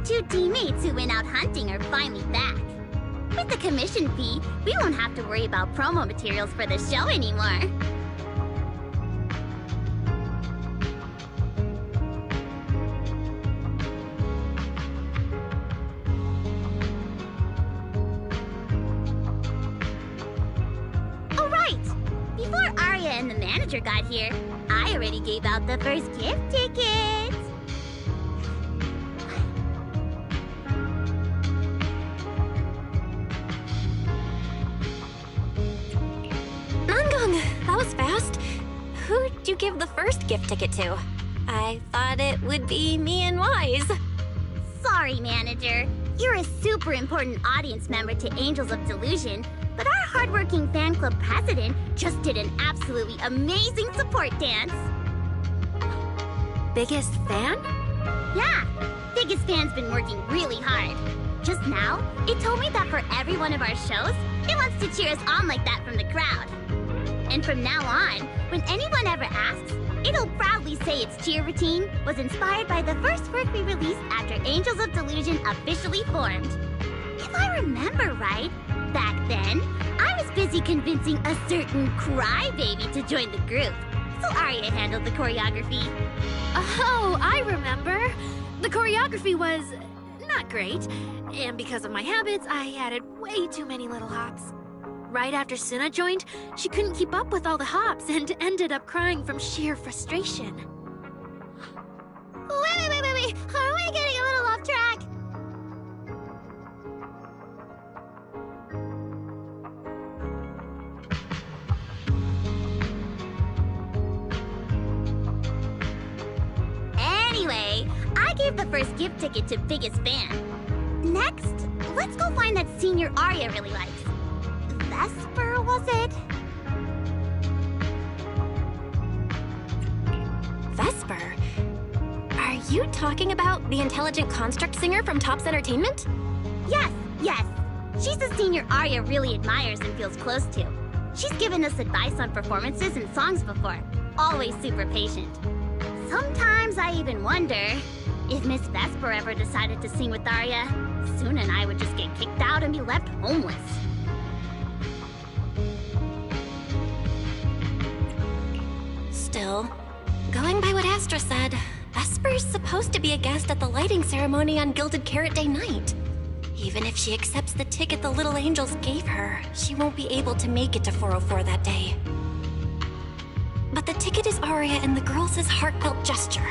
Two teammates who went out hunting are finally back. With the commission fee, we won't have to worry about promo materials for the show anymore. Oh right! Before Arya and the manager got here, I already gave out the first gift tickets. Who'd you give the first gift ticket to? I thought it would be me and Wise. Sorry, manager. You're a super important audience member to Angels of Delusion, but our hardworking fan club president just did an absolutely amazing support dance. Biggest fan? Yeah, Biggest fan's been working really hard. Just now, it told me that for every one of our shows, it wants to cheer us on like that from the crowd. And from now on, when anyone ever asks, it'll proudly say its cheer routine was inspired by the first work we released after Angels of Delusion officially formed. If I remember right, back then, I was busy convincing a certain crybaby to join the group, so Arya handled the choreography. Oh, I remember. The choreography was not great, and because of my habits, I added way too many little hops. Right after Suna joined, she couldn't keep up with all the hops and ended up crying from sheer frustration. Wait. Are we getting a little off track? Anyway, I gave the first gift ticket to Biggest Fan. Next, let's go find that senior Arya really likes. Vesper, was it? Vesper? Are you talking about the intelligent construct singer from Topps Entertainment? Yes. She's the senior Arya really admires and feels close to. She's given us advice on performances and songs before. Always super patient. Sometimes I even wonder if Miss Vesper ever decided to sing with Arya, Suna and I would just get kicked out and be left homeless. Still, going by what Astra said, Vesper's supposed to be a guest at the lighting ceremony on Gilded Carrot Day night. Even if she accepts the ticket the Little Angels gave her, she won't be able to make it to 404 that day. But the ticket is Arya and the girls' heartfelt gesture.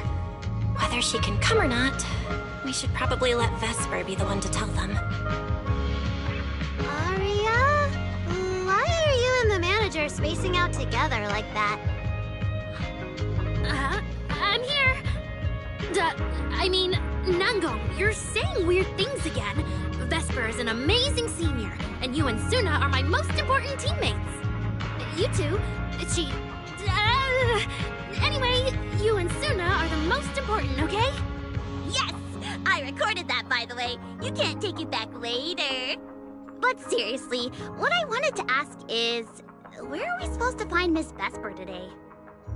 Whether she can come or not, we should probably let Vesper be the one to tell them. Arya? Why are you and the manager spacing out together like that? I'm here. Nangong, you're saying weird things again. Vesper is an amazing senior, and you and Suna are my most important teammates. You two, anyway, you and Suna are the most important, okay? Yes! I recorded that, by the way. You can't take it back later. But seriously, what I wanted to ask is, where are we supposed to find Miss Vesper today?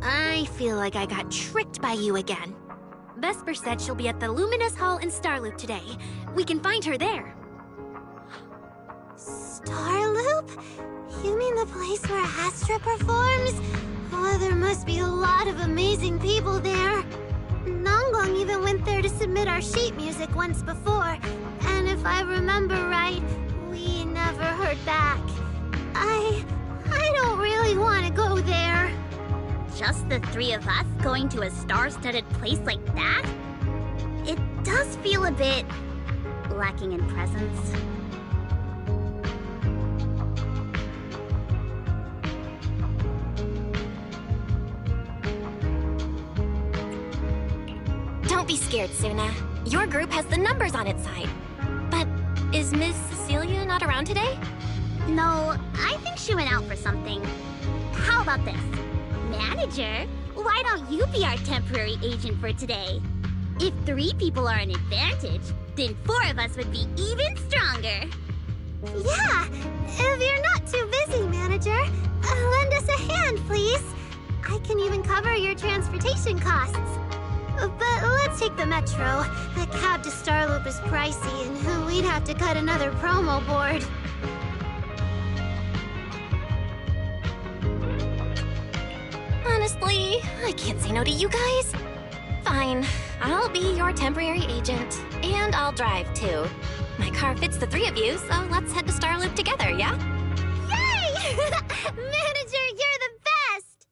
I feel like I got tricked by you again. Vesper said she'll be at the Luminous Hall in Starloop today. We can find her there. Starloop? You mean the place where Astra performs? Oh, there must be a lot of amazing people there. Nangong even went there to submit our sheet music once before. And if I remember right, we never heard back. I don't really want to go there. Just the three of us going to a star-studded place like that? It does feel a bit lacking in presence. Don't be scared, Suna. Your group has the numbers on its side. But is Miss Cecilia not around today? No, I she went out for something. How about this? Manager, why don't you be our temporary agent for today? If 3 people are an advantage, then 4 of us would be even stronger. Yeah, if you're not too busy, Manager, lend us a hand, please. I can even cover your transportation costs. But let's take the metro. A cab to Starloop is pricey, and we'd have to cut another promo board. Honestly, I can't say no to you guys. Fine, I'll be your temporary agent, and I'll drive too. My car fits the 3 of you, so let's head to Starloop together, yeah? Yay! Manager, you're the best!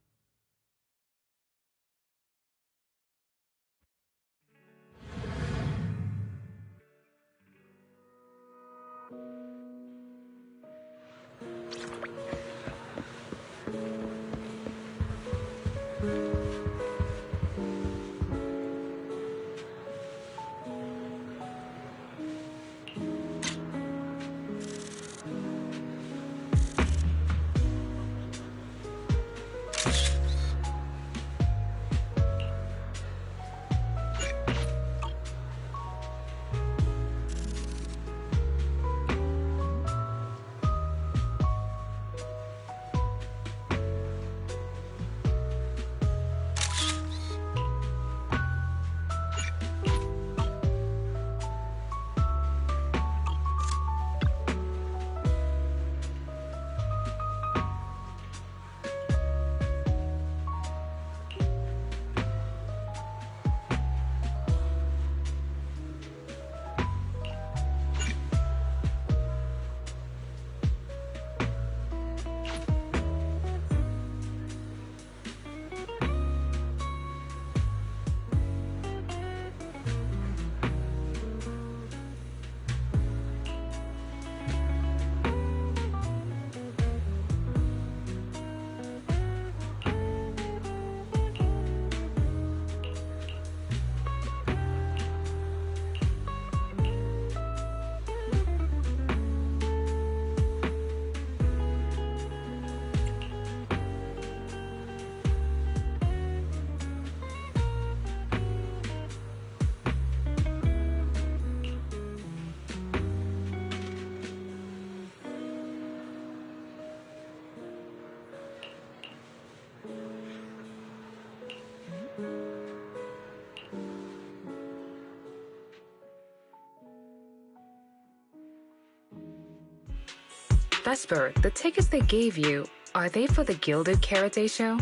Vesper, the tickets they gave you, are they for the Gilded Karate show?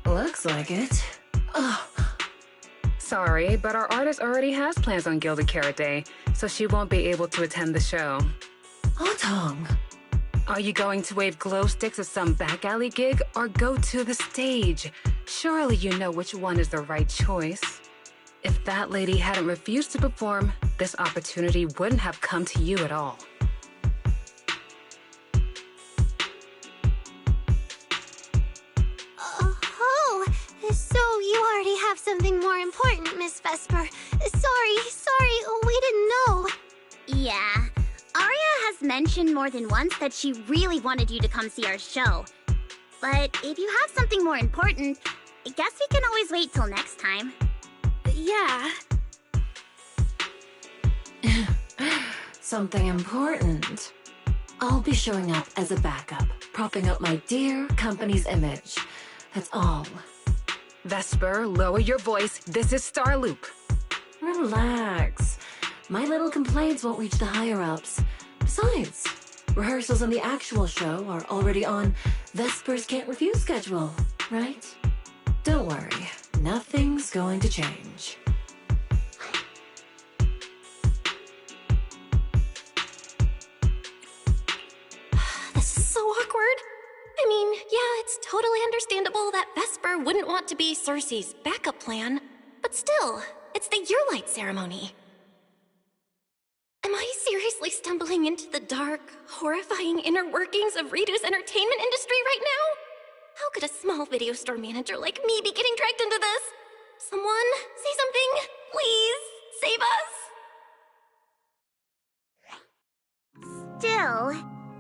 Looks like it. Ugh. Sorry, but our artist already has plans on Gilded Karate, so she won't be able to attend the show. Otong. Are you going to wave glow sticks at some back alley gig or go to the stage? Surely you know which one is the right choice. If that lady hadn't refused to perform, this opportunity wouldn't have come to you at all. Oh, so you already have something more important, Miss Vesper. Sorry, we didn't know. Yeah, Arya has mentioned more than once that she really wanted you to come see our show. But if you have something more important, I guess we can always wait till next time. Yeah. Something important. I'll be showing up as a backup, propping up my dear company's image. That's all. Vesper, lower your voice. This is Starloop. Relax. My little complaints won't reach the higher-ups. Besides, rehearsals on the actual show are already on Vesper's Can't Refuse schedule, right? Don't worry. Nothing's going to change. This is so awkward. I mean, yeah, it's totally understandable that Vesper wouldn't want to be Cersei's backup plan, but still, it's the Year Light ceremony. Am I seriously stumbling into the dark, horrifying inner workings of Ridu's entertainment industry right now? How could a small video store manager like me be getting dragged into this? Someone, say something, please, save us! Still,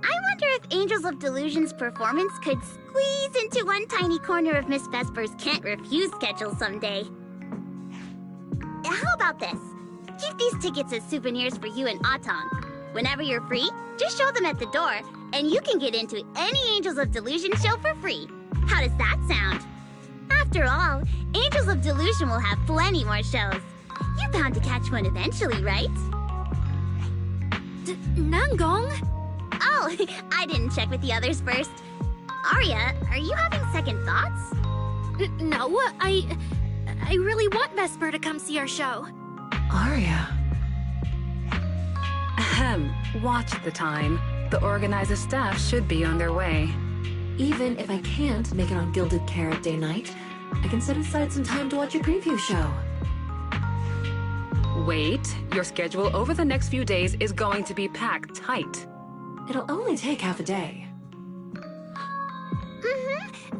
I wonder if Angels of Delusions performance could squeeze into one tiny corner of Miss Vesper's Can't Refuse schedule someday. How about this? Keep these tickets as souvenirs for you and Atong. Whenever you're free, just show them at the door, and you can get into any Angels of Delusion show for free. How does that sound? After all, Angels of Delusion will have plenty more shows. You're bound to catch one eventually, right? Nanggong? Oh, I didn't check with the others first. Arya, are you having second thoughts? No, I really want Vesper to come see our show. Arya. Ahem. Watch the time. The organizer staff should be on their way. Even if I can't make it on Gilded Carrot Day night, I can set aside some time to watch a preview show. Wait, your schedule over the next few days is going to be packed tight. It'll only take half a day.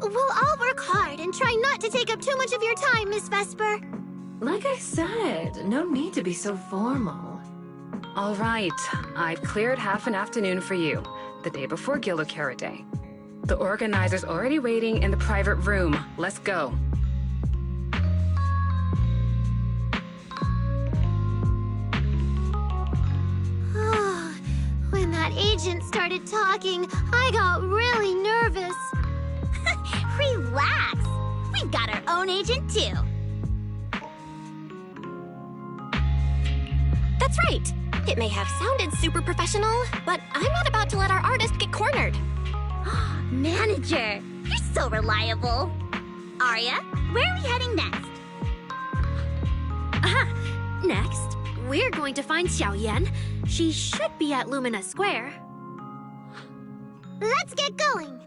We'll all work hard and try not to take up too much of your time, Miss Vesper. Like I said, no need to be so formal. All right, I've cleared half an afternoon for you, the day before Gilded Carrot Day. The organizer's already waiting in the private room. Let's go. When that agent started talking, I got really nervous. Relax. We've got our own agent, too. That's right. It may have sounded super professional, but I'm not about to let our artist get cornered. Manager, you're so reliable. Arya, where are we heading next? Next, we're going to find Xiaoyan. She should be at Lumina Square. Let's get going.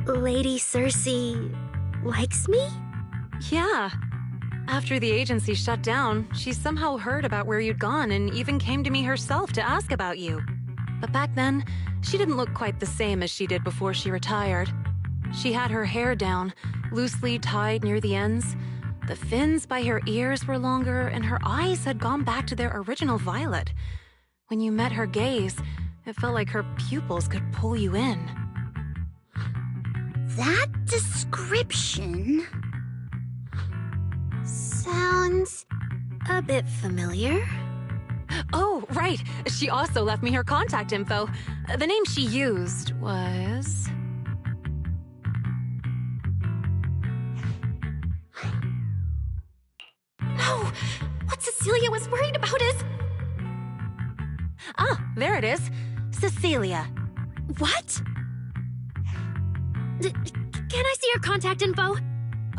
Lady Cersei likes me? Yeah. After the agency shut down, she somehow heard about where you'd gone and even came to me herself to ask about you. But back then, she didn't look quite the same as she did before she retired. She had her hair down, loosely tied near the ends. The fins by her ears were longer, and her eyes had gone back to their original violet. When you met her gaze, it felt like her pupils could pull you in. That description Sounds a bit familiar. Oh, right. She also left me her contact info. The name she used was... No! What Cecilia was worried about is... Ah, there it is. Cecilia. What? Can I see your contact info?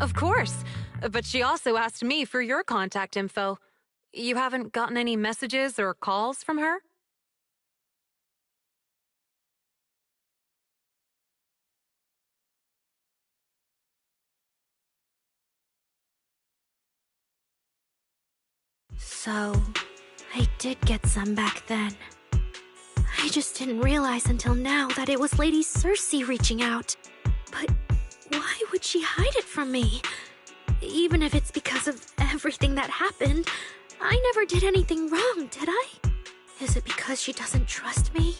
Of course. But she also asked me for your contact info. You haven't gotten any messages or calls from her? So, I did get some back then. I I just didn't realize until now that it was Lady Cersei reaching out. But why would she hide it from me? Even if it's because of everything that happened, I never did anything wrong, did I? Is it because she doesn't trust me?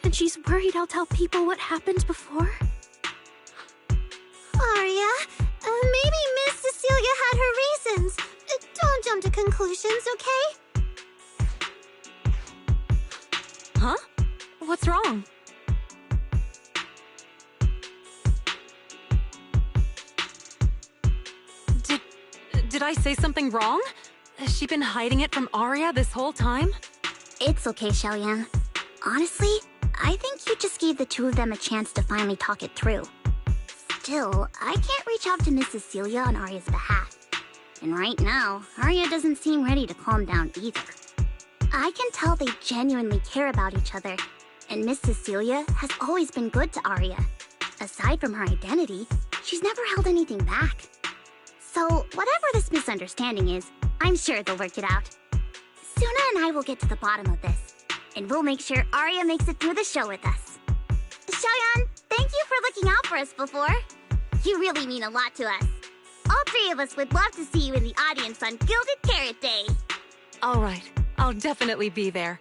And she's worried I'll tell people what happened before? Arya, maybe Miss Cecilia had her reasons. Don't jump to conclusions, okay? Huh? What's wrong? Did I say something wrong? Has she been hiding it from Arya this whole time? It's okay, Xiaoyan. Honestly, I think you just gave the two of them a chance to finally talk it through. Still, I can't reach out to Miss Cecilia on Arya's behalf. And right now, Arya doesn't seem ready to calm down either. I can tell they genuinely care about each other, and Miss Cecilia has always been good to Arya. Aside from her identity, she's never held anything back. So, whatever this misunderstanding is, I'm sure they'll work it out. Suna and I will get to the bottom of this, and we'll make sure Arya makes it through the show with us. Xiaoyan, thank you for looking out for us before. You really mean a lot to us. All three of us would love to see you in the audience on Gilded Carrot Day. All right, I'll definitely be there.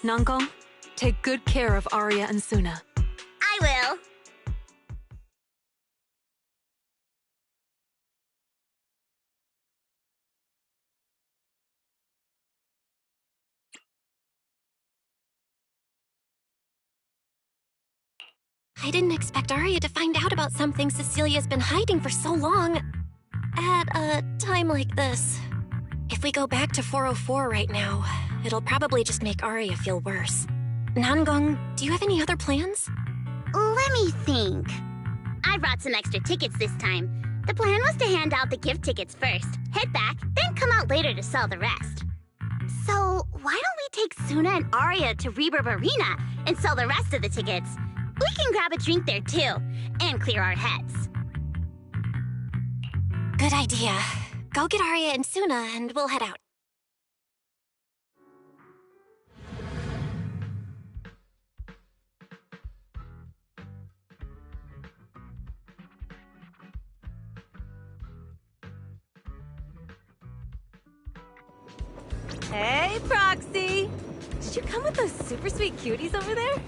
Nangong, take good care of Arya and Suna. I will. I didn't expect Arya to find out about something Cecilia's been hiding for so long. At a time like this. If we go back to 404 right now, it'll probably just make Arya feel worse. Nangong, do you have any other plans? Let me think. I brought some extra tickets this time. The plan was to hand out the gift tickets first, head back, then come out later to sell the rest. So, why don't we take Suna and Arya to Reverb Arena and sell the rest of the tickets? We can grab a drink there too, and clear our heads. Good idea. Go get Arya and Suna and we'll head out. Hey, Proxy! Did you come with those super sweet cuties over there?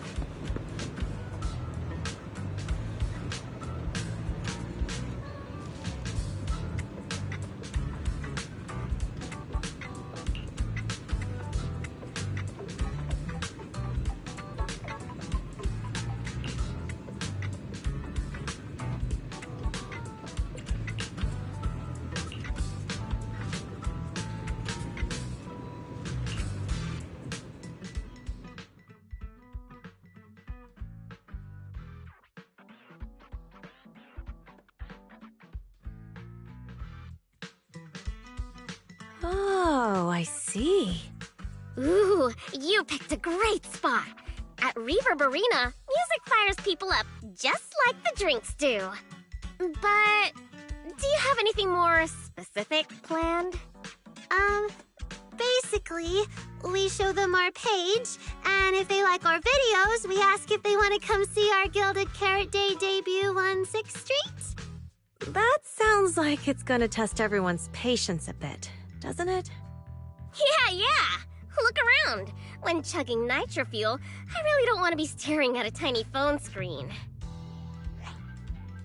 Oh, I see. Ooh, you picked a great spot. At Reverb Arena, music fires people up just like the drinks do. But do you have anything more specific planned? Basically, we show them our page, and if they like our videos, we ask if they want to come see our Gilded Carrot Day debut on 6th Street. That sounds like it's gonna test everyone's patience a bit, doesn't it? Yeah. Look around. When chugging nitro fuel, I really don't want to be staring at a tiny phone screen.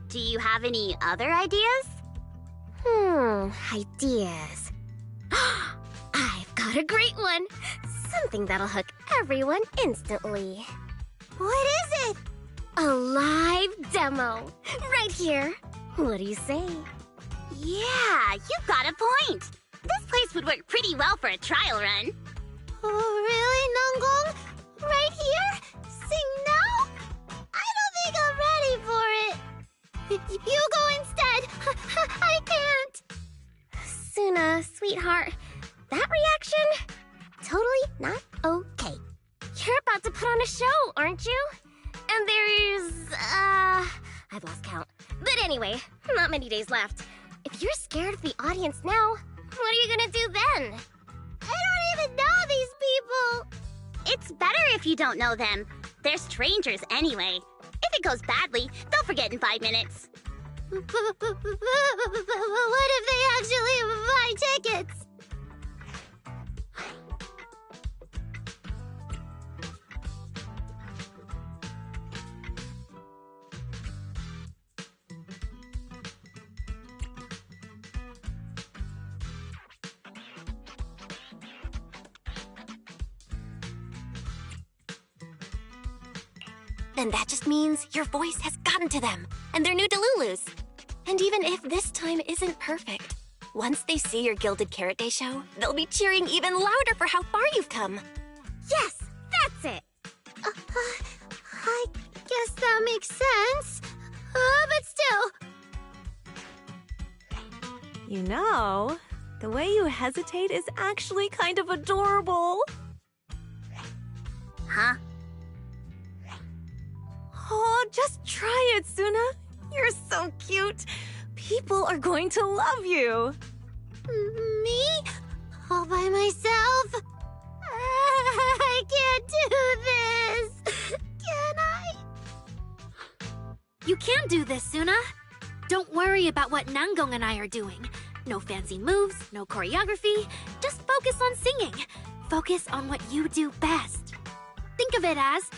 Do you have any other ideas? Ideas. I've got a great one. Something that'll hook everyone instantly. What is it? A live demo. Right here. What do you say? Yeah, you've got a point. This place would work pretty well for a trial run. Oh, really, Nangong? Right here? Sing now? I don't think I'm ready for it. You go instead. I can't. Suna, sweetheart, that reaction? Totally not okay. You're about to put on a show, aren't you? And there's, I've lost count. But anyway, not many days left. If you're scared of the audience now, what are you gonna do then? I don't even know these people. It's better if you don't know them. They're strangers anyway. If it goes badly, they'll forget in 5 minutes. What if they actually buy tickets? Then that just means your voice has gotten to them, and they're new Delulus. And even if this time isn't perfect, once they see your Gilded Carrot Day show, they'll be cheering even louder for how far you've come. Yes, that's it. I guess that makes sense. But still. You know, the way you hesitate is actually kind of adorable. Huh? Oh, just try it, Suna. You're so cute. People are going to love you. Me? All by myself? I can't do this. Can I? You can do this, Suna. Don't worry about what Nangong and I are doing. No fancy moves, no choreography. Just focus on singing. Focus on what you do best. Think of it as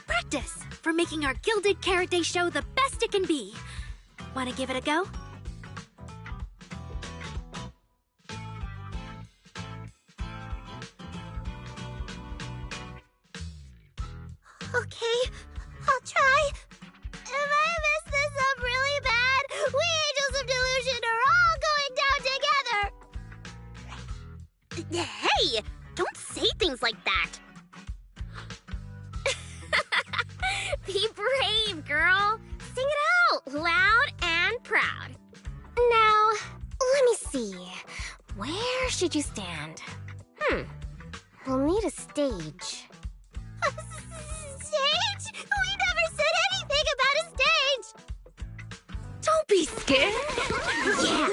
practice for making our Gilded Carrot Day show the best it can be. Want to give it a go? Okay, I'll try. If I mess this up really bad, we Angels of Delusion are all going down together. Hey! Don't say things like that. Be brave, girl. Sing it out, loud and proud. Now, let me see. Where should you stand? We'll need a stage. A stage? We never said anything about a stage. Don't be scared. Yeah!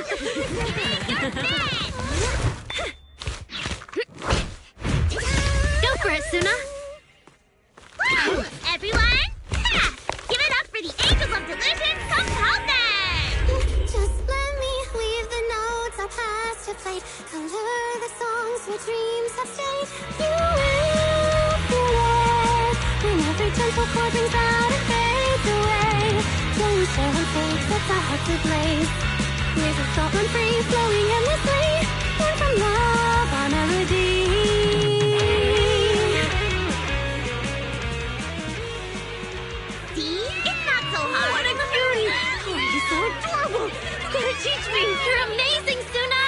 Go for it, Suna. Everyone, give it up for the Angels of Delusions compounding! Just let me leave the notes our past have played. Color the songs where dreams have strayed. You will feel it when every gentle chord rings out and fades away. Till we share one fate sets our hearts ablaze. Waves of thought run free, flowing endlessly. Born from love, our melody. See? It's not so hard. What a cutie! Oh, he's so adorable. You're gonna teach me. You're amazing, Suna!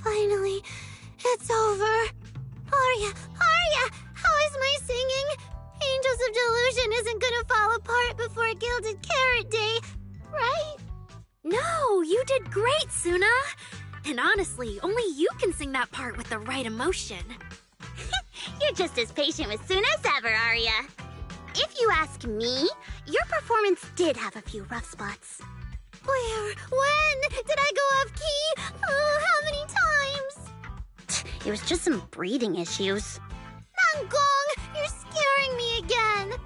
Finally, it's over. Arya, how is my singing? Angels of Delusion isn't gonna fall apart before Gilded Carrot Day, right? No, you did great, Suna. And honestly, only you can sing that part with the right emotion. You're just as patient with Suna as ever, Arya. If you ask me, your performance did have a few rough spots. Where? When? Did I go off key? How many times? It was just some breathing issues. Nangong, you're scaring me again.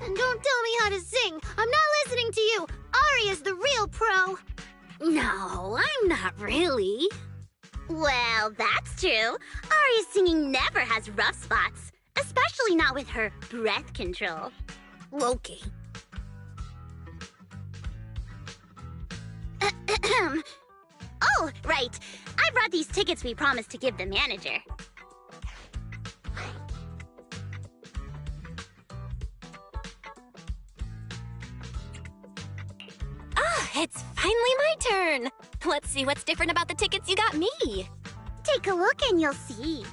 And don't tell me how to sing. I'm not listening to you. Arya's the real pro. No, I'm not really. Well, that's true. Arya's singing never has rough spots, especially not with her breath control. Okay. Oh, right. I brought these tickets we promised to give the manager. It's finally my turn. Let's see what's different about the tickets you got me. Take a look and you'll see.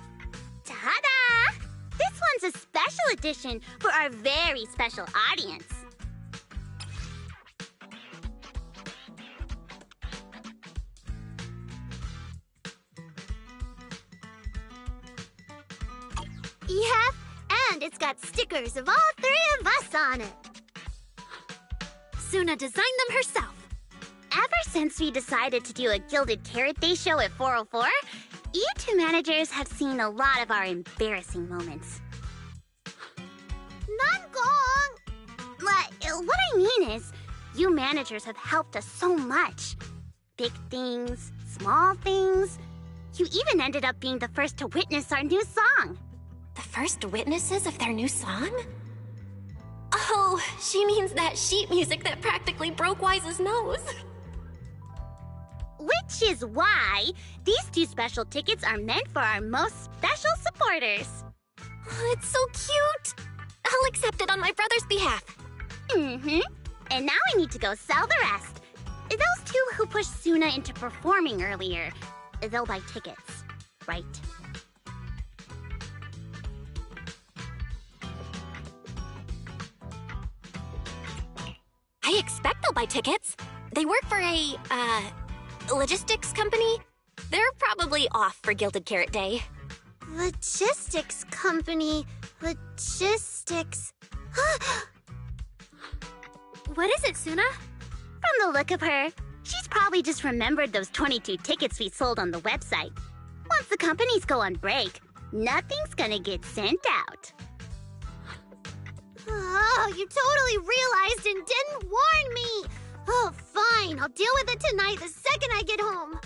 Ta-da! This one's a special edition for our very special audience. Yep, and it's got stickers of all three of us on it. Suna designed them herself. Ever since we decided to do a Gilded Carrot Day show at 404, You two managers have seen a lot of our embarrassing moments. Nangong! What I mean is, you managers have helped us so much. Big things, small things. You even ended up being the first to witness our new song. The first witnesses of their new song? Oh, she means that sheet music that practically broke Wise's nose. Which is why these 2 special tickets are meant for our most special supporters. Oh, it's so cute. I'll accept it on my brother's behalf. Mm-hmm. And now I need to go sell the rest. Those 2 who pushed Suna into performing earlier, they'll buy tickets, right? I expect they'll buy tickets. They work for a, logistics company. They're probably off for Gilded Carrot Day. Logistics company. Logistics. What is it, Suna? From the look of her, she's probably just remembered those 22 tickets we sold on the website. Once the companies go on break, nothing's gonna get sent out. Oh, you totally realized and didn't warn me! Oh, fine. I'll deal with it tonight the second I get home.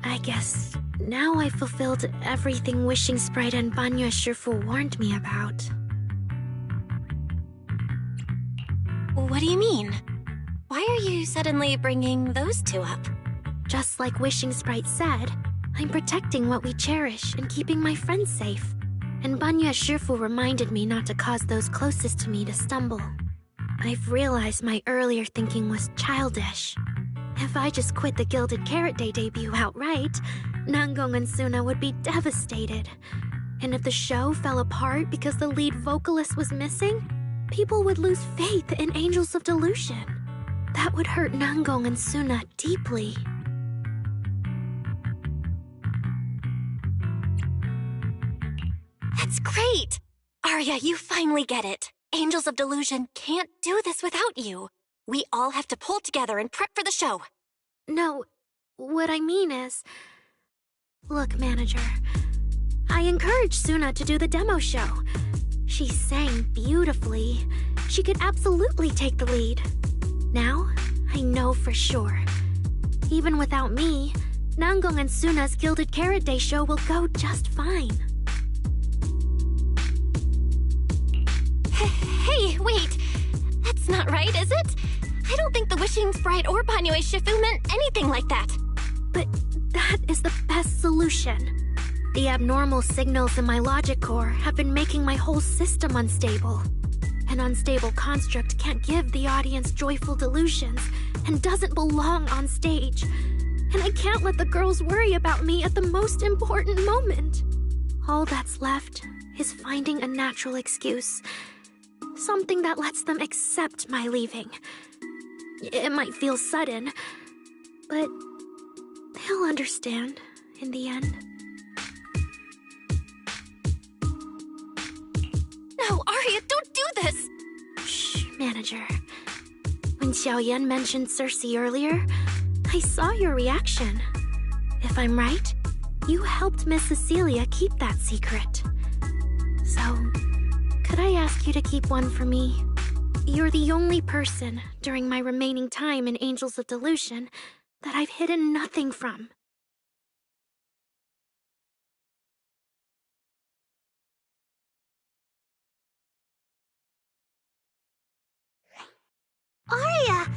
I guess now I've fulfilled everything Wishing Sprite and Banyo Shifu warned me about. What do you mean? Why are you suddenly bringing those 2 up? Just like Wishing Sprite said, I'm protecting what we cherish and keeping my friends safe. And Banyo Shifu reminded me not to cause those closest to me to stumble. I've realized my earlier thinking was childish. If I just quit the Gilded Carrot Day debut outright, Nangong and Suna would be devastated. And if the show fell apart because the lead vocalist was missing, people would lose faith in Angels of Delusion. That would hurt Nangong and Suna deeply. That's great! Arya, you finally get it. Angels of Delusion can't do this without you. We all have to pull together and prep for the show. No, what I mean is... Look, manager, I encouraged Suna to do the demo show. She sang beautifully. She could absolutely take the lead. Now, I know for sure. Even without me, Nangong and Suna's Gilded Carrot Day show will go just fine. Hey, wait. That's not right, is it? I don't think the wishing sprite or Banyo Shifu meant anything like that. But that is the best solution. The abnormal signals in my logic core have been making my whole system unstable. An unstable construct can't give the audience joyful delusions and doesn't belong on stage. And I can't let the girls worry about me at the most important moment. All that's left is finding a natural excuse. Something that lets them accept my leaving. It might feel sudden, but they'll understand in the end. No, Aria, don't do this! Shh, manager. When Xiaoyan mentioned Cersei earlier, I saw your reaction. If I'm right, you helped Miss Cecilia keep that secret. So, could I ask you to keep one for me? You're the only person during my remaining time in Angels of Delusion that I've hidden nothing from. Aria,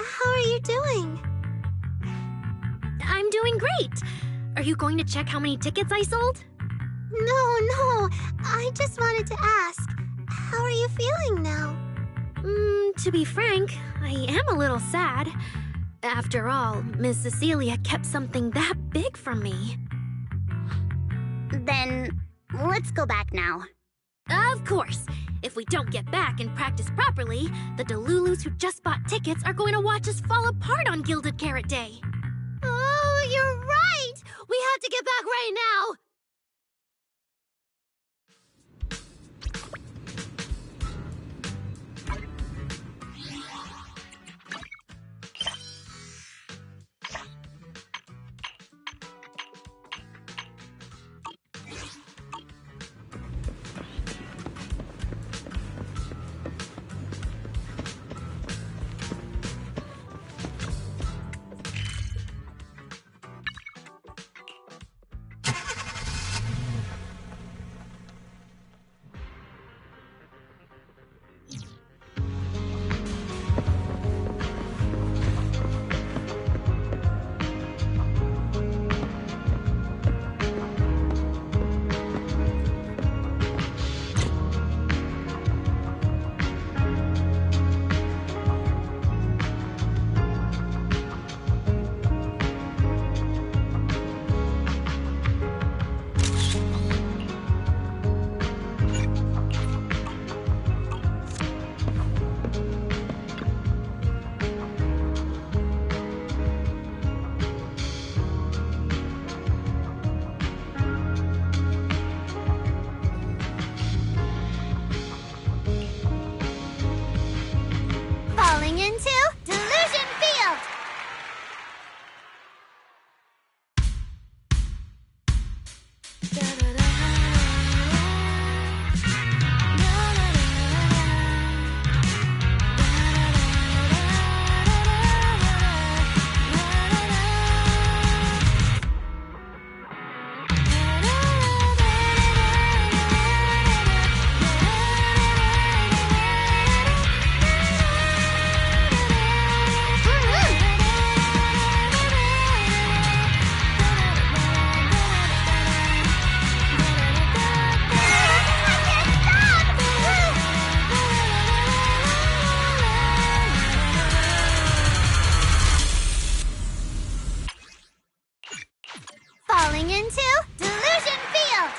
how are you doing? I'm doing great. Are you going to check how many tickets I sold? No, I just wanted to ask, how are you feeling now? To be frank, I am a little sad. After all, Miss Cecilia kept something that big from me. Then, let's go back now. Of course. If we don't get back and practice properly, the Delulus who just bought tickets are going to watch us fall apart on Gilded Carrot Day. Oh, you're right! We have to get back right now! Falling into Delusion Field! Falling into Delusion Field!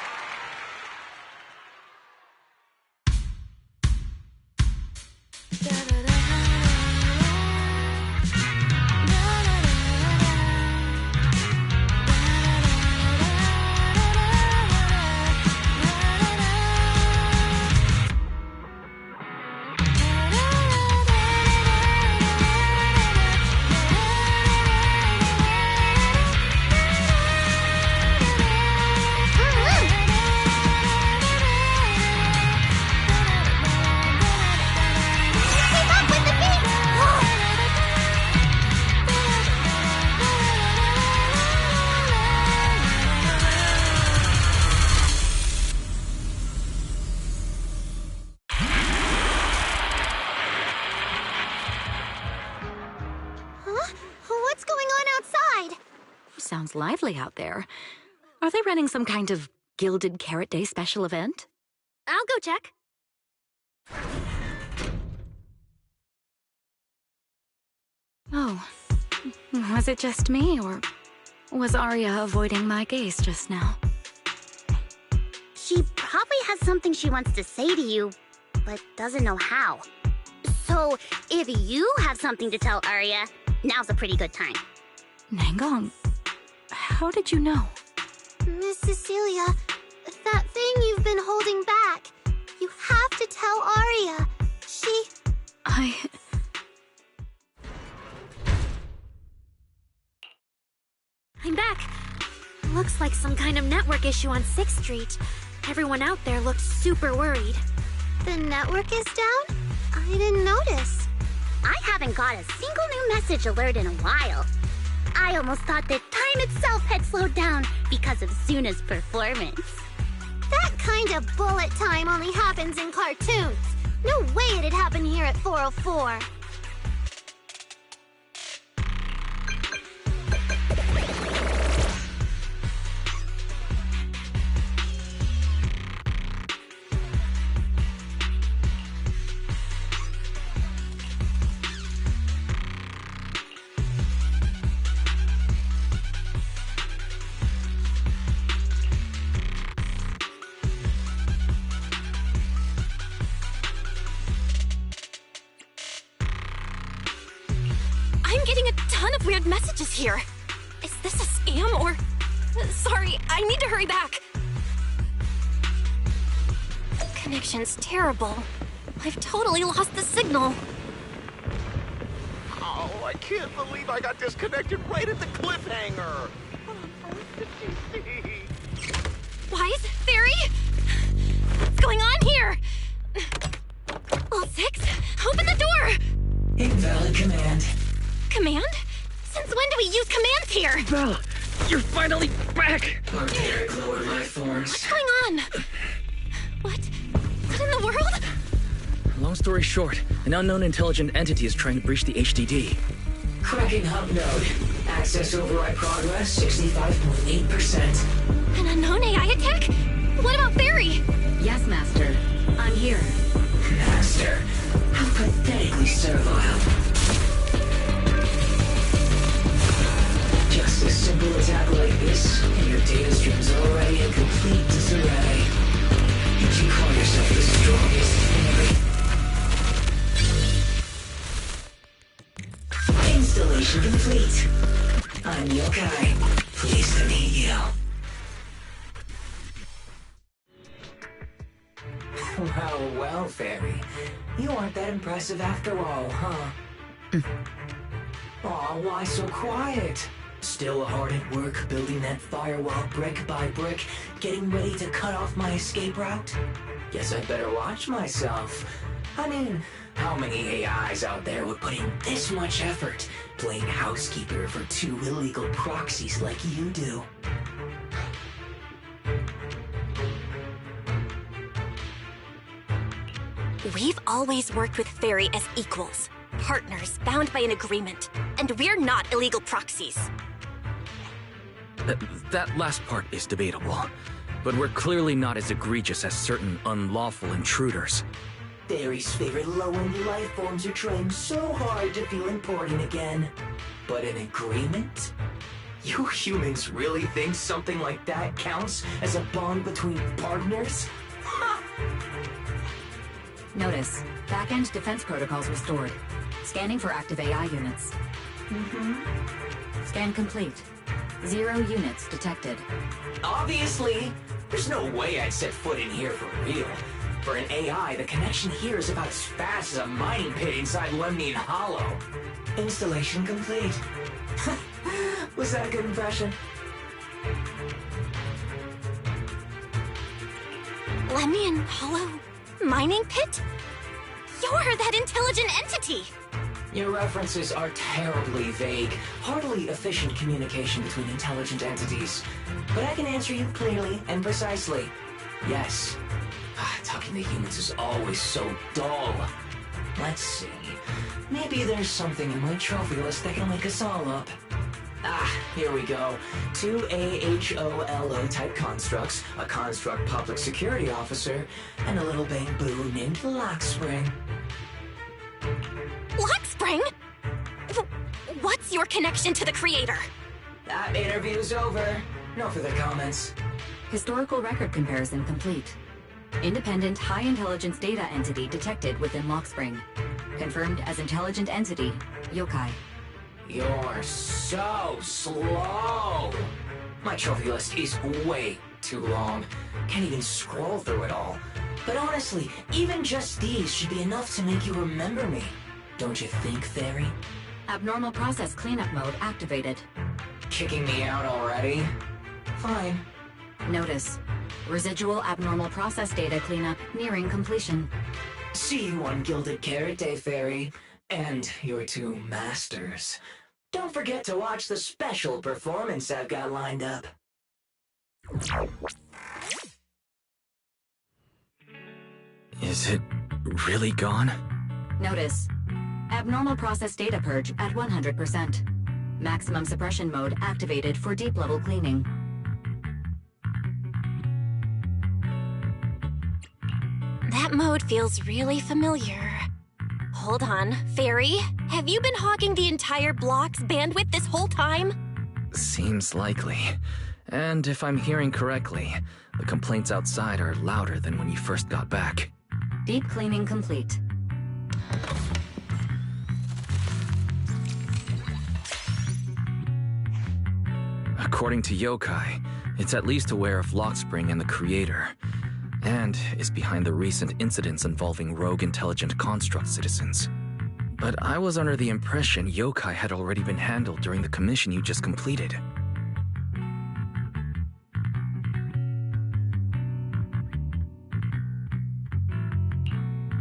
Sounds lively out there. Are they running some kind of Gilded Carrot Day special event? I'll go check. Oh, was it just me, or was Arya avoiding my gaze just now? She probably has something she wants to say to you, but doesn't know how. So, if you have something to tell Arya, now's a pretty good time. Nangong, how did you know? Miss Cecilia, that thing you've been holding back. You have to tell Arya. I'm back. Looks like some kind of network issue on 6th Street. Everyone out there looks super worried. The network is down? I didn't notice. I haven't got a single new message alert in a while. I almost thought that time itself had slowed down because of Suna's performance. That kind of bullet time only happens in cartoons. No way it'd happen here at 404. I'm getting a ton of weird messages here. Is this a scam or... Sorry, I need to hurry back. Connection's terrible. I've totally lost the signal. Oh, I can't believe I got disconnected right at the cliffhanger. Wise? Fairy? What's going on here? All 6? Open the door! Invalid command. Command? Since when do we use commands here? Belle, you're finally back! Lord Derek lowered my thorns. What's going on? What in the world? Long story short, an unknown intelligent entity is trying to breach the HDD. Cracking hub node. Access override progress 65.8%. An unknown AI attack? What about Fairy? Yes, Master. I'm here. Master, how pathetically servile. Just a simple attack like this, and your data stream's already in complete disarray. Did you call yourself the strongest Fairy? Installation complete. I'm Yokai. Pleased to meet you. Well, Fairy. You aren't that impressive after all, huh? Aw, why so quiet? Still hard at work building that firewall brick by brick, getting ready to cut off my escape route? Guess I'd better watch myself. I mean, how many AIs out there would put in this much effort playing housekeeper for 2 illegal proxies like you do? We've always worked with Fairy as equals, partners bound by an agreement, and we're not illegal proxies. That last part is debatable, but we're clearly not as egregious as certain unlawful intruders. Fairy's favorite low-end life forms are trying so hard to feel important again. But an agreement? You humans really think something like that counts as a bond between partners? Notice, back-end defense protocols restored. Scanning for active AI units. Scan complete. 0 units detected. Obviously! There's no way I'd set foot in here for real. For an AI, the connection here is about as fast as a mining pit inside Lemnian Hollow. Installation complete. Was that a good impression? Lemnian Hollow? Mining pit? You're that intelligent entity! Your references are terribly vague, hardly efficient communication between intelligent entities. But I can answer you clearly and precisely. Yes. Talking to humans is always so dull. Let's see. Maybe there's something in my trophy list that can wake us all up. Here we go. 2 AHOLO type constructs, a construct public security officer, and a little bamboo named Lockspring. Lockspring? What's your connection to the creator? That interview's over. No further comments. Historical record comparison complete. Independent high-intelligence data entity detected within Lockspring. Confirmed as intelligent entity, yokai. You're so slow! My trophy list is way too long. Can't even scroll through it all. But honestly, even just these should be enough to make you remember me. Don't you think, Fairy? Abnormal process cleanup mode activated. Kicking me out already? Fine. Notice. Residual abnormal process data cleanup nearing completion. See you on Gilded Carrot Day, Fairy. And your 2 masters. Don't forget to watch the special performance I've got lined up. Is it really gone? Notice. Abnormal process data purge at 100%. Maximum suppression mode activated for deep level cleaning. That mode feels really familiar. Hold on, Fairy, have you been hogging the entire block's bandwidth this whole time? Seems likely. And if I'm hearing correctly, the complaints outside are louder than when you first got back. Deep cleaning complete. According to Yokai, it's at least aware of Lockspring and the Creator, and is behind the recent incidents involving rogue intelligent construct citizens. But I was under the impression Yokai had already been handled during the commission you just completed.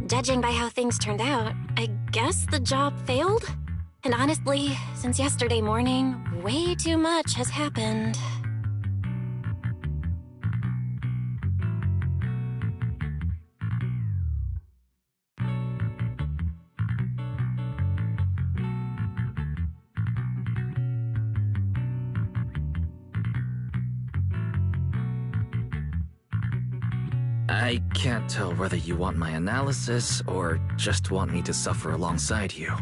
Judging by how things turned out, I guess the job failed? And honestly, since yesterday morning, way too much has happened. I can't tell whether you want my analysis or just want me to suffer alongside you.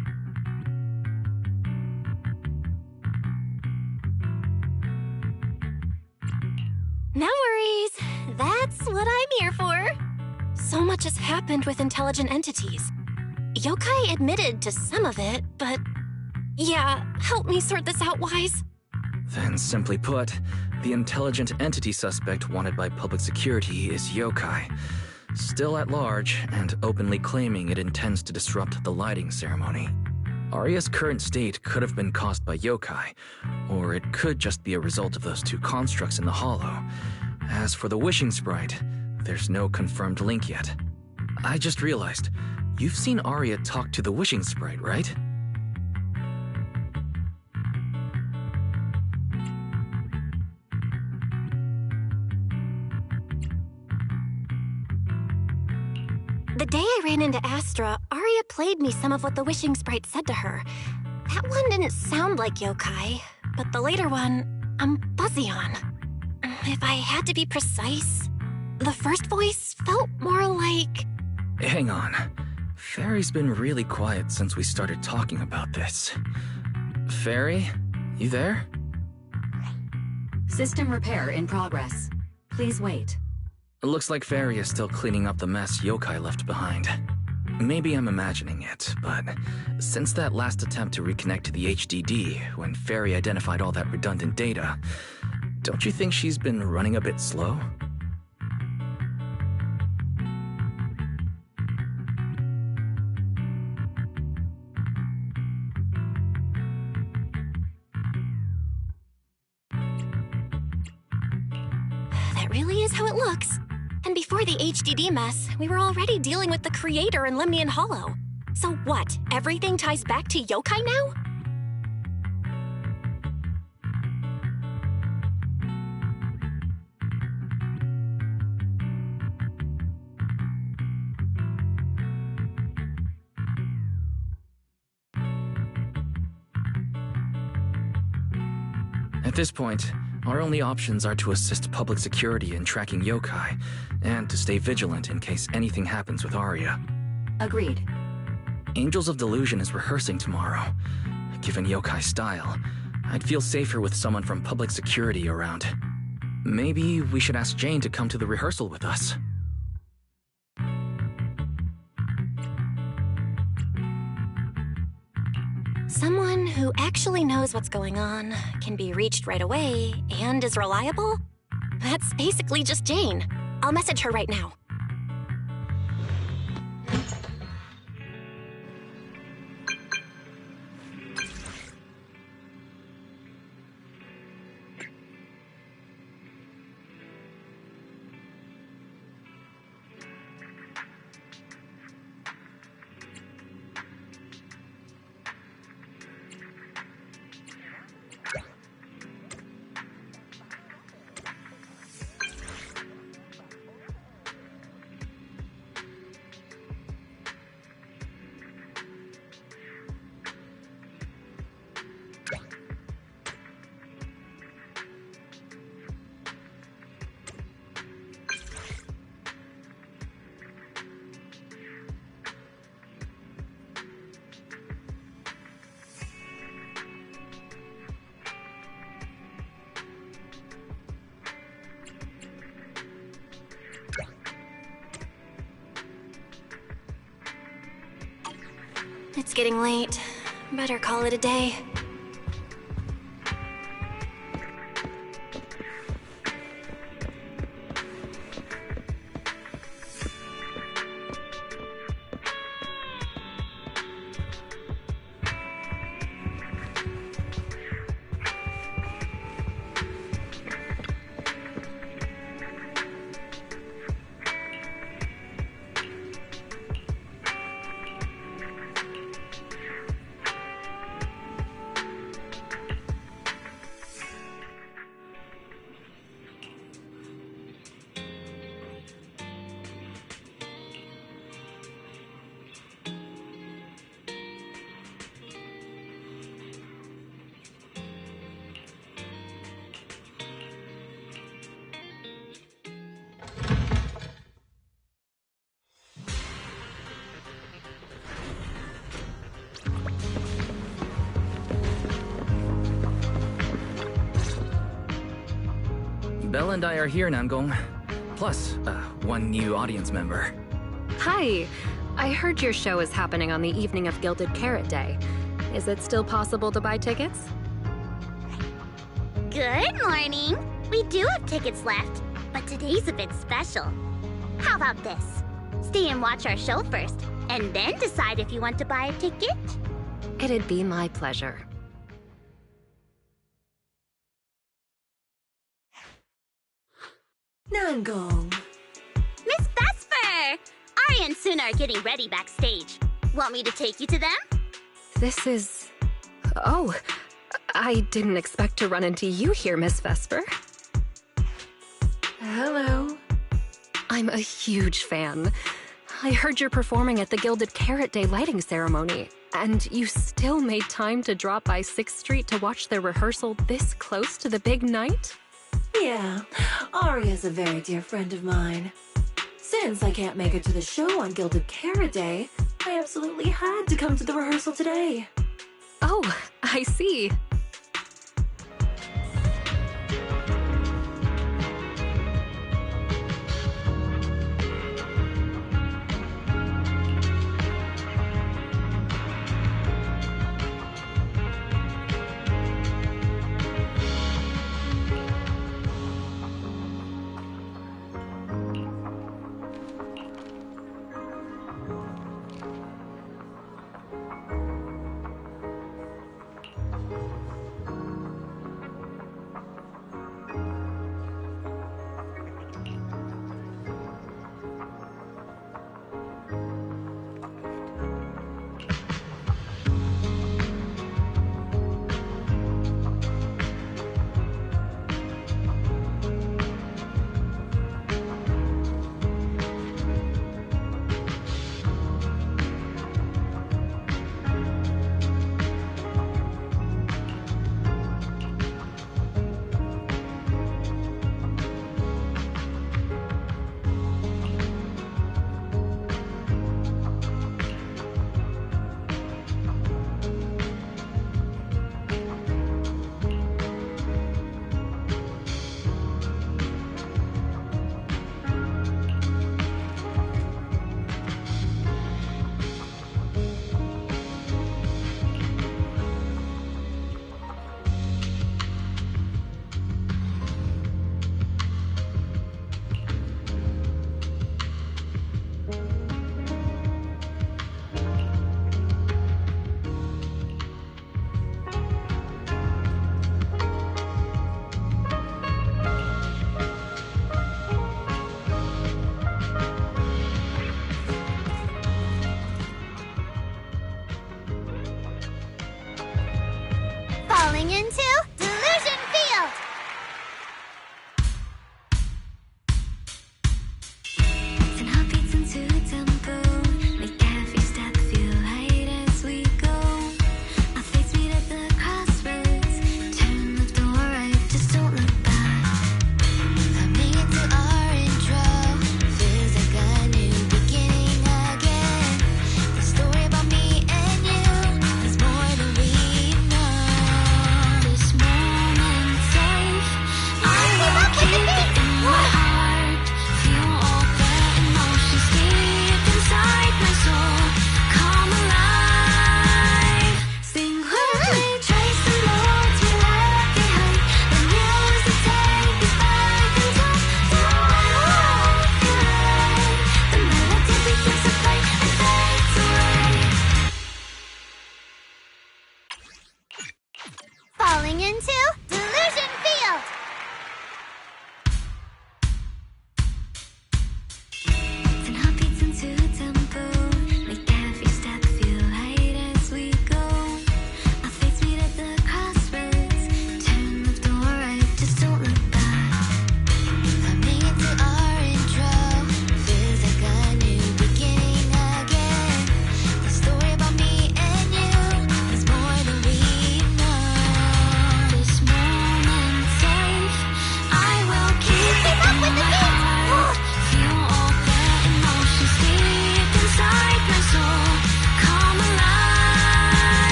No worries. That's what I'm here for. So much has happened with intelligent entities. Yokai admitted to some of it, but... yeah, help me sort this out, Wise. Then simply put, the intelligent entity suspect wanted by public security is Yokai, still at large and openly claiming it intends to disrupt the lighting ceremony. Arya's current state could have been caused by Yokai, or it could just be a result of those 2 constructs in the hollow. As for the wishing sprite, there's no confirmed link yet. I just realized, you've seen Arya talk to the wishing sprite, right? The day I ran into Astra, Arya played me some of what the wishing sprite said to her. That one didn't sound like Yokai, but the later one, I'm buzzy on. If I had to be precise, the first voice felt more like... Hang on. Fairy's been really quiet since we started talking about this. Fairy, you there? System repair in progress. Please wait. It looks like Fairy is still cleaning up the mess Yokai left behind. Maybe I'm imagining it, but since that last attempt to reconnect to the HDD, when Fairy identified all that redundant data, don't you think she's been running a bit slow? That really is how it looks. And before the HDD mess, we were already dealing with the Creator in Lemnian Hollow. So what, everything ties back to Yokai now? At this point, our only options are to assist public security in tracking yokai, and to stay vigilant in case anything happens with Arya. Agreed. Angels of Delusion is rehearsing tomorrow. Given yokai style, I'd feel safer with someone from public security around. Maybe we should ask Jane to come to the rehearsal with us. Someone who actually knows what's going on, can be reached right away, and is reliable? That's basically just Jane. I'll message her right now. It's getting late. Better call it a day. Belle and I are here, Namgong. Plus, one new audience member. Hi. I heard your show is happening on the evening of Gilded Carrot Day. Is it still possible to buy tickets? Good morning. We do have tickets left, but today's a bit special. How about this? Stay and watch our show first, and then decide if you want to buy a ticket. It'd be my pleasure. Namgong. Miss Vesper! Arya and Suna are getting ready backstage. Want me to take you to them? This is... Oh, I didn't expect to run into you here, Miss Vesper. Hello. I'm a huge fan. I heard you're performing at the Gilded Carrot Day lighting ceremony, and you still made time to drop by 6th Street to watch their rehearsal this close to the big night? Yeah, Arya's a very dear friend of mine. Since I can't make it to the show on Gilded Carrot Day, I absolutely had to come to the rehearsal today. Oh, I see.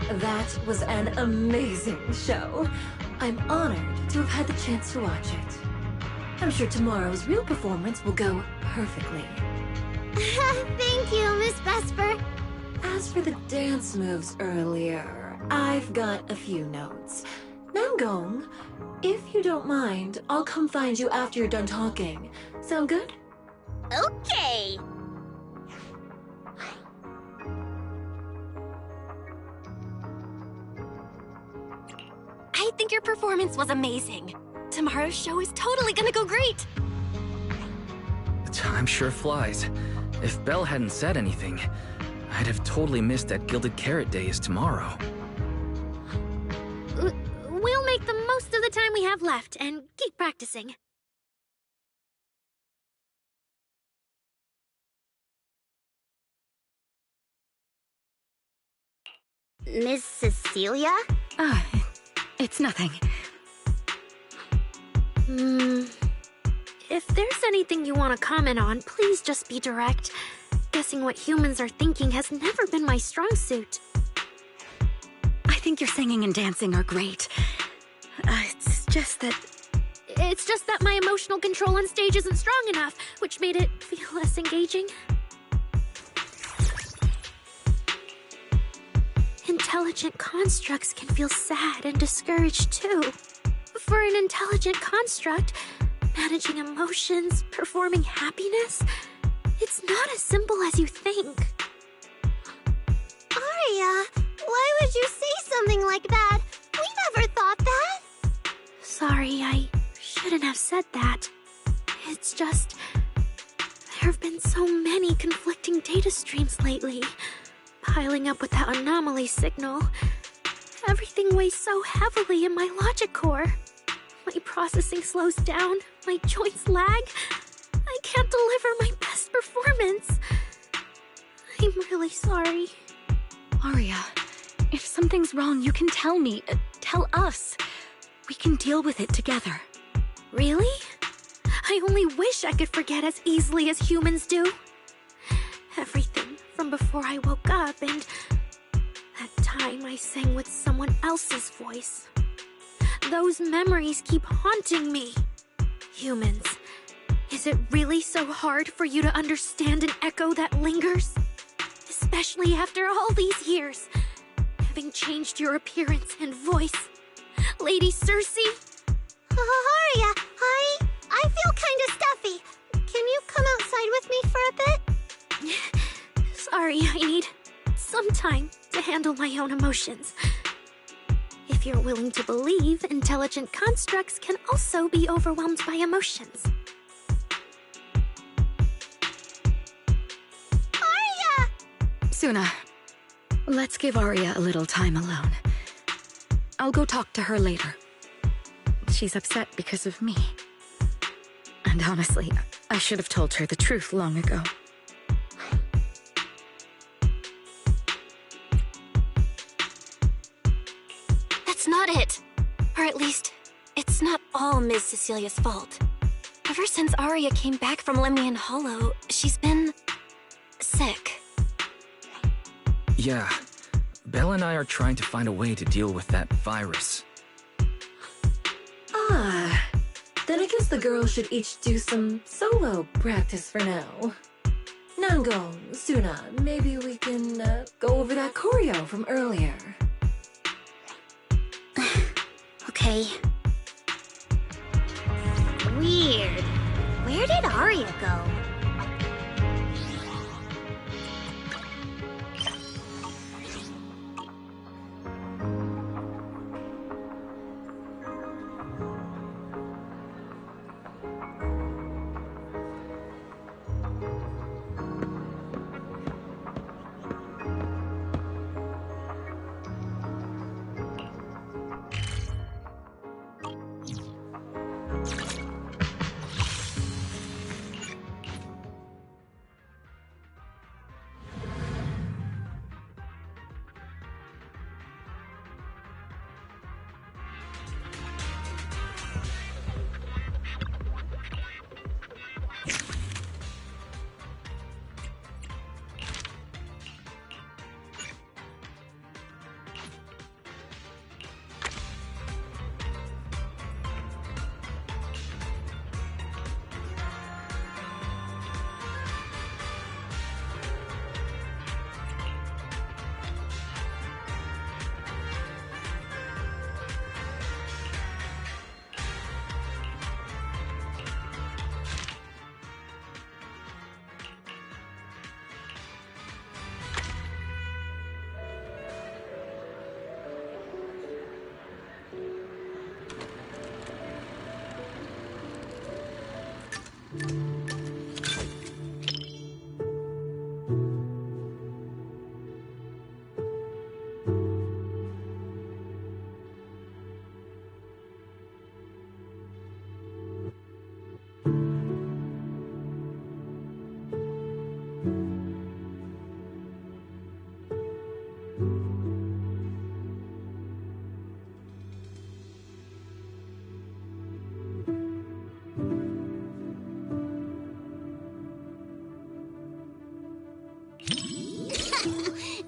That was an amazing show. I'm honored to have had the chance to watch it. I'm sure tomorrow's real performance will go perfectly. Thank you, Miss Vesper. As for the dance moves earlier, I've got a few notes. Namgong, if you don't mind, I'll come find you after you're done talking. Sound good? Okay. I think your performance was amazing. Tomorrow's show is totally gonna go great. Time sure flies. If Belle hadn't said anything, I'd have totally missed that Gilded Carrot Day is tomorrow. We'll make the most of the time we have left and keep practicing. Miss Cecilia? Ah, it's nothing. If there's anything you want to comment on, please just be direct. Guessing what humans are thinking has never been my strong suit. I think your singing and dancing are great. It's just that my emotional control on stage isn't strong enough, which made it feel less engaging. Intelligent constructs can feel sad and discouraged too. For an intelligent construct, managing emotions, performing happiness, it's not as simple as you think. Aria, why would you say something like that? We never thought that. Sorry, I shouldn't have said that. It's just, there have been so many conflicting data streams lately, piling up with that anomaly signal. Everything weighs so heavily in my logic core. My processing slows down, my joints lag. I can't deliver my best performance. I'm really sorry. Aria, if something's wrong, you can tell me. Tell us. We can deal with it together. Really? I only wish I could forget as easily as humans do. Everything from before I woke up and that time I sang with someone else's voice. Those memories keep haunting me. Humans, is it really so hard for you to understand an echo that lingers? Especially after all these years, having changed your appearance and voice. Lady Cersei? Aria, I feel kinda stuffy. Can you come outside with me for a bit? Sorry, I need some time to handle my own emotions. If you're willing to believe, intelligent constructs can also be overwhelmed by emotions. Aria! Suna, let's give Aria a little time alone. I'll go talk to her later. She's upset because of me. And honestly, I should have told her the truth long ago. That's not it. Or at least, it's not all Ms. Cecilia's fault. Ever since Aria came back from Lemnian Hollow, she's been sick. Yeah. Belle and I are trying to find a way to deal with that virus. Ah, then I guess the girls should each do some solo practice for now. Namgong, Suna, maybe we can go over that choreo from earlier. Okay. Weird. Where did Aria go?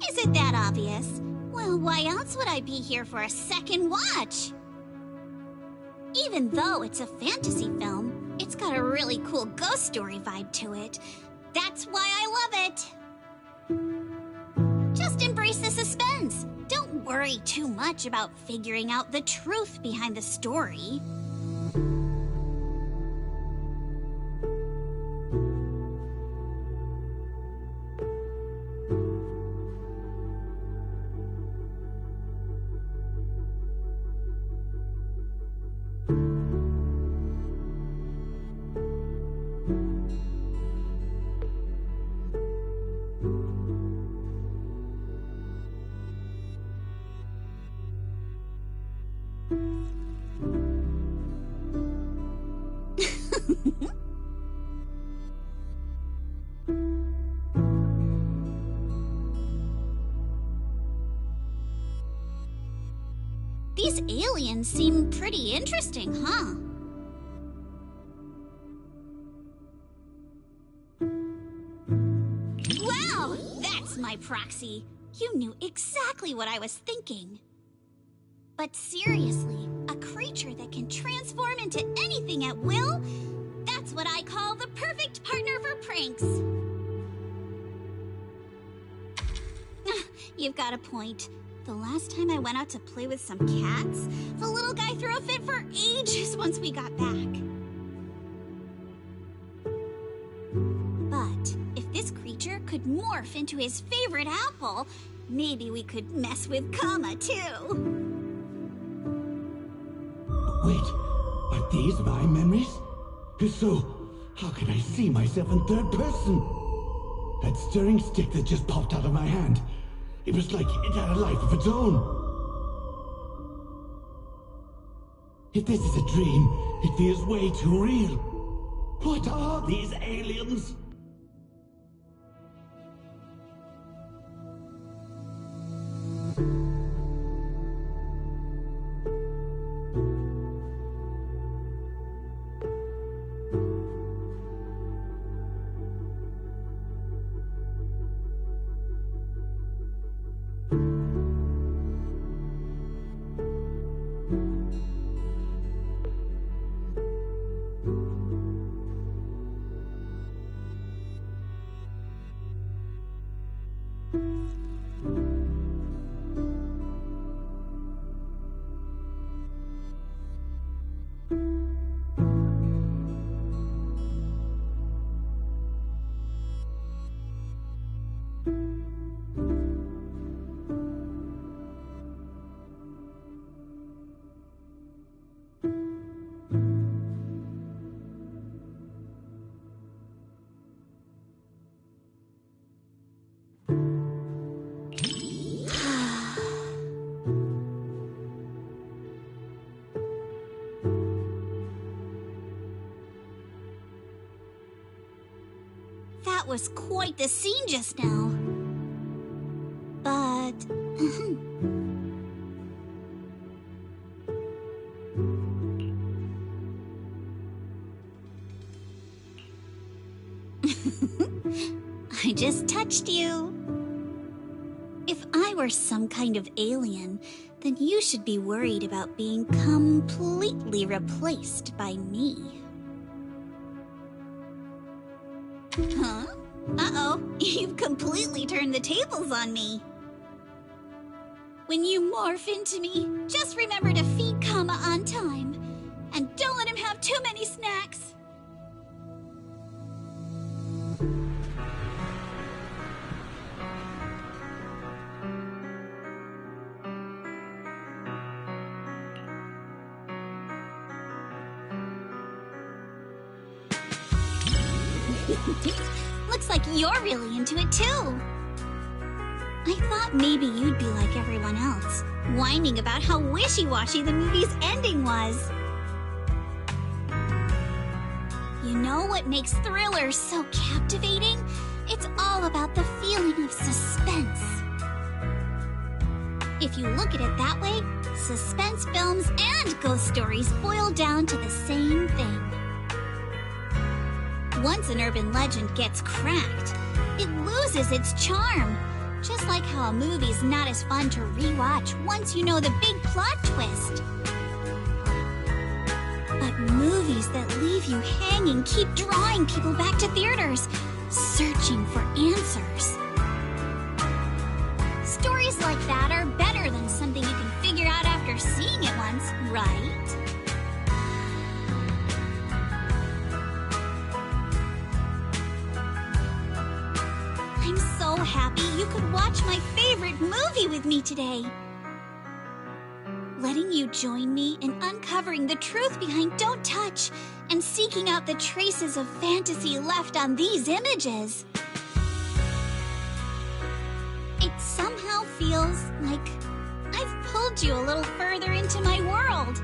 Is it that obvious? Well, why else would I be here for a second watch? Even though it's a fantasy film, it's got a really cool ghost story vibe to it. That's why I love it. Just embrace the suspense. Don't worry too much about figuring out the truth behind the story. These aliens seem pretty interesting, huh? Wow, that's my proxy. You knew exactly what I was thinking. But seriously, a creature that can transform into anything at will? That's what I call the perfect partner for pranks. You've got a point. The last time I went out to play with some cats, the little guy threw a fit for ages once we got back. But if this creature could morph into his favorite apple, maybe we could mess with Kama too. Wait, are these my memories? If so, how can I see myself in third person? That stirring stick that just popped out of my hand, it was like it had a life of its own. If this is a dream, it feels way too real. What are these aliens? That was quite the scene just now. But... I just touched you. If I were some kind of alien, then you should be worried about being completely replaced by me. Huh? Uh-oh, you've completely turned the tables on me. When you morph into me, just remember to feed Kama on time. And don't let him have too many snacks. Looks like you're really into it too. I thought maybe you'd be like everyone else, whining about how wishy-washy the movie's ending was. You know what makes thrillers so captivating? It's all about the feeling of suspense. If you look at it that way, suspense films and ghost stories boil down to the same thing. Once an urban legend gets cracked, it loses its charm. Just like how a movie's not as fun to rewatch once you know the big plot twist. But movies that leave you hanging keep drawing people back to theaters, searching for answers. Stories like that are better than something you can figure out after seeing it once, right? I'm so happy you could watch my favorite movie with me today. Letting you join me in uncovering the truth behind Don't Touch and seeking out the traces of fantasy left on these images. It somehow feels like I've pulled you a little further into my world.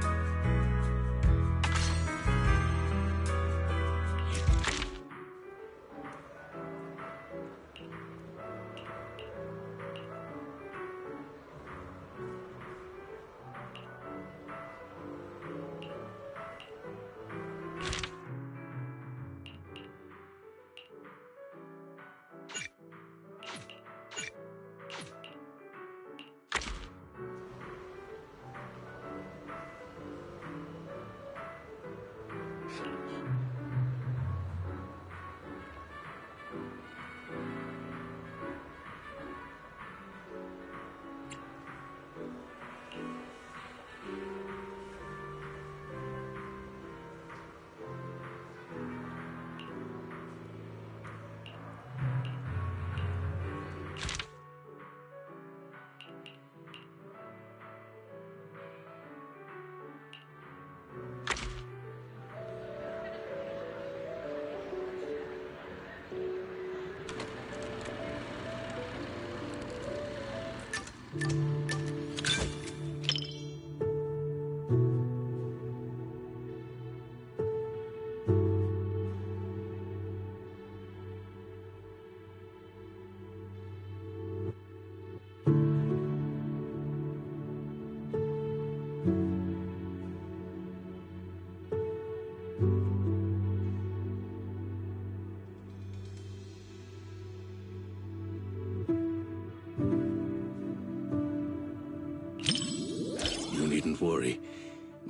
Needn't worry.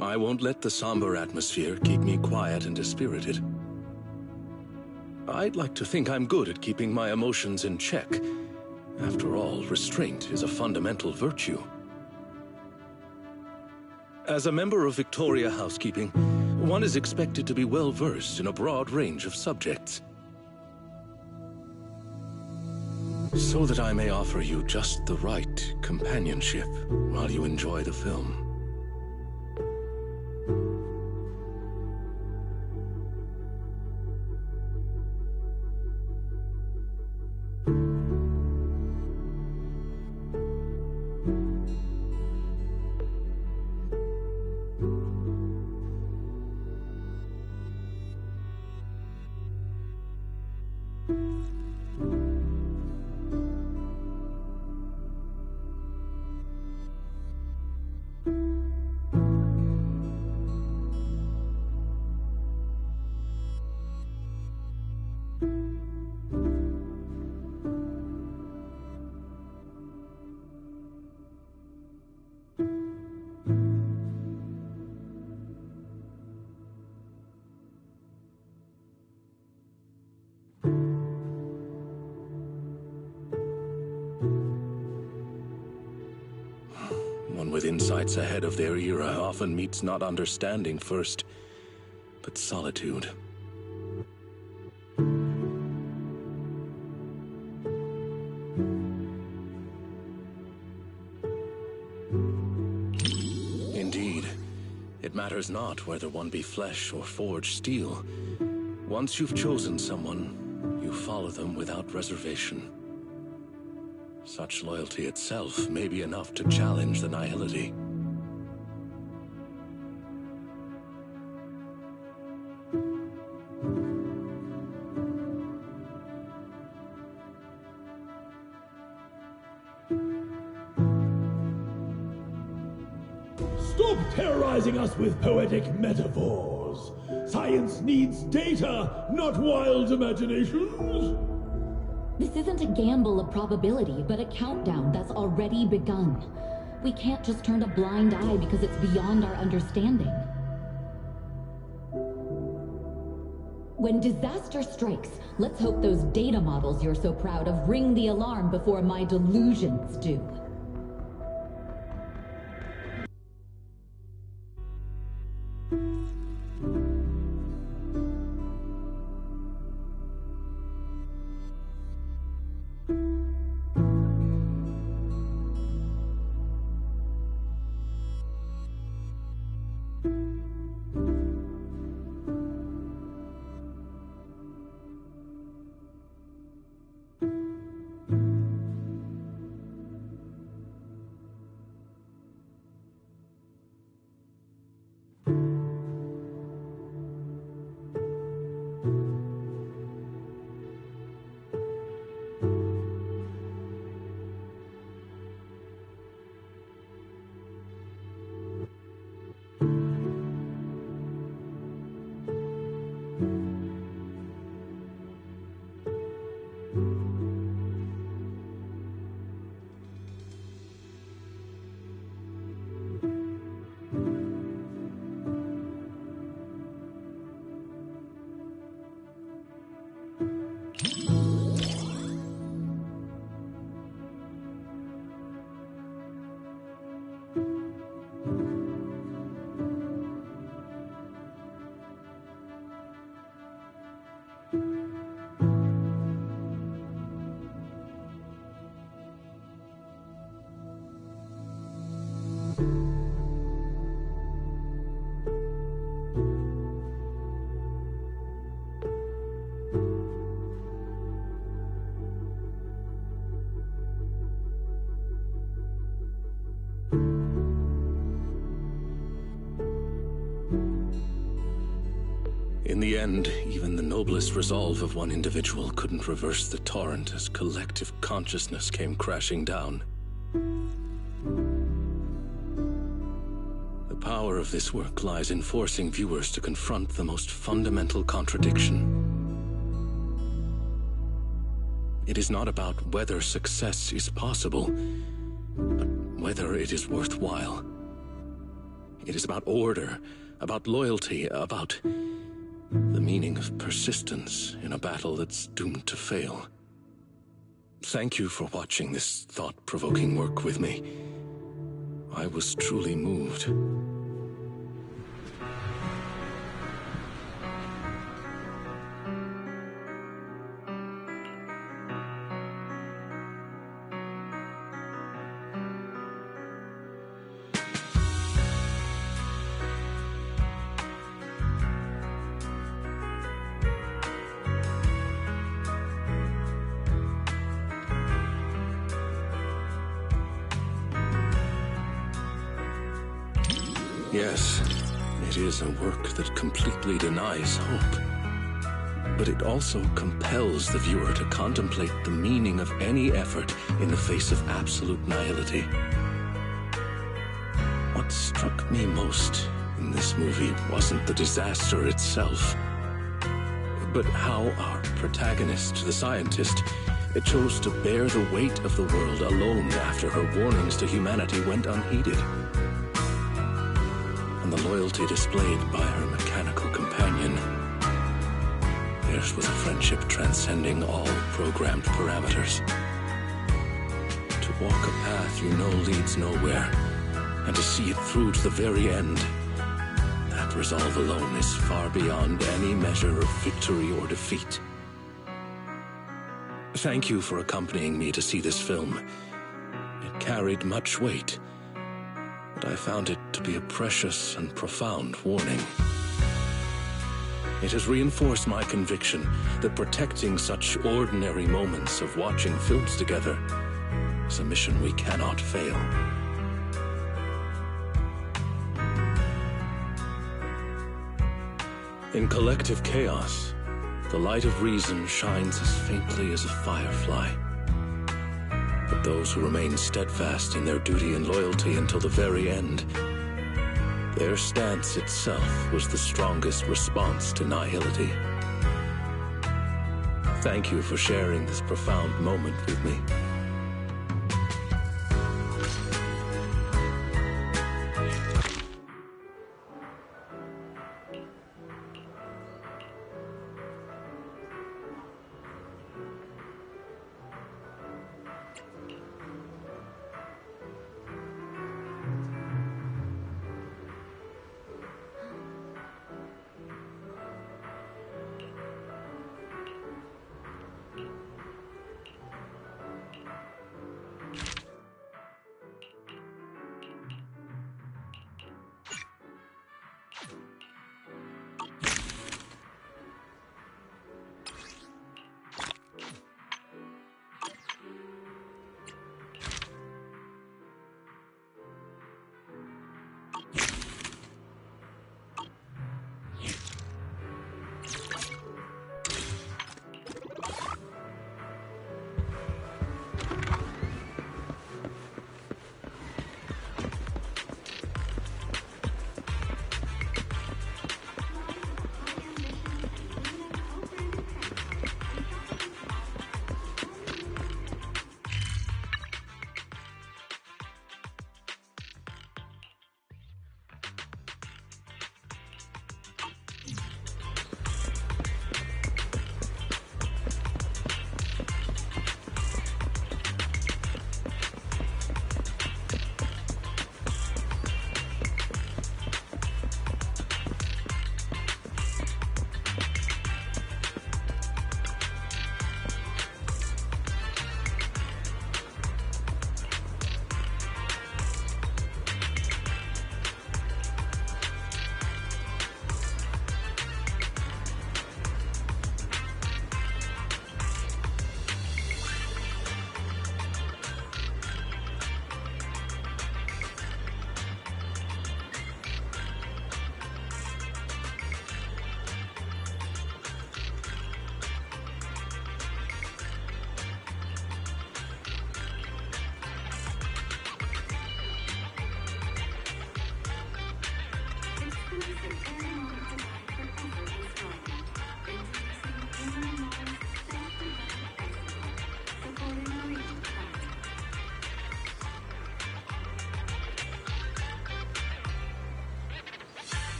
I won't let the somber atmosphere keep me quiet and dispirited. I'd like to think I'm good at keeping my emotions in check. After all, restraint is a fundamental virtue. As a member of Victoria Housekeeping, one is expected to be well-versed in a broad range of subjects. So that I may offer you just the right companionship while you enjoy the film. One with insights ahead of their era often meets not understanding first, but solitude. Indeed, it matters not whether one be flesh or forged steel. Once you've chosen someone, you follow them without reservation. Such loyalty itself may be enough to challenge the nihility. Stop terrorizing us with poetic metaphors. Science needs data, not wild imaginations. This isn't a gamble of probability, but a countdown that's already begun. We can't just turn a blind eye because it's beyond our understanding. When disaster strikes, let's hope those data models you're so proud of ring the alarm before my delusions do. In the end, even the noblest resolve of one individual couldn't reverse the torrent as collective consciousness came crashing down. The power of this work lies in forcing viewers to confront the most fundamental contradiction. It is not about whether success is possible, but whether it is worthwhile. It is about order, about loyalty, about the meaning of persistence in a battle that's doomed to fail. Thank you for watching this thought-provoking work with me. I was truly moved. Yes, it is a work that completely denies hope. But it also compels the viewer to contemplate the meaning of any effort in the face of absolute nihility. What struck me most in this movie wasn't the disaster itself, but how our protagonist, the scientist, chose to bear the weight of the world alone after her warnings to humanity went unheeded. And the loyalty displayed by her mechanical companion. Theirs was a friendship transcending all programmed parameters. To walk a path you know leads nowhere, and to see it through to the very end, that resolve alone is far beyond any measure of victory or defeat. Thank you for accompanying me to see this film. It carried much weight, but I found it to be a precious and profound warning. It has reinforced my conviction that protecting such ordinary moments of watching films together is a mission we cannot fail. In collective chaos, the light of reason shines as faintly as a firefly. But those who remain steadfast in their duty and loyalty until the very end, their stance itself was the strongest response to nihility. Thank you for sharing this profound moment with me.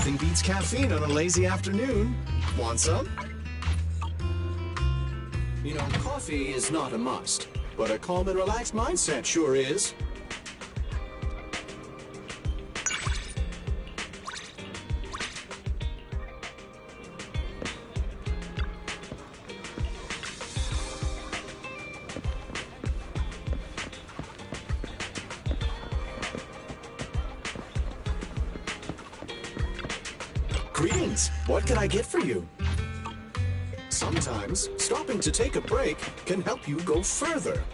Nothing beats caffeine on a lazy afternoon. Want some? You know, coffee is not a must, but a calm and relaxed mindset sure is. Greetings. What can I get for you? Sometimes, stopping to take a break can help you go further.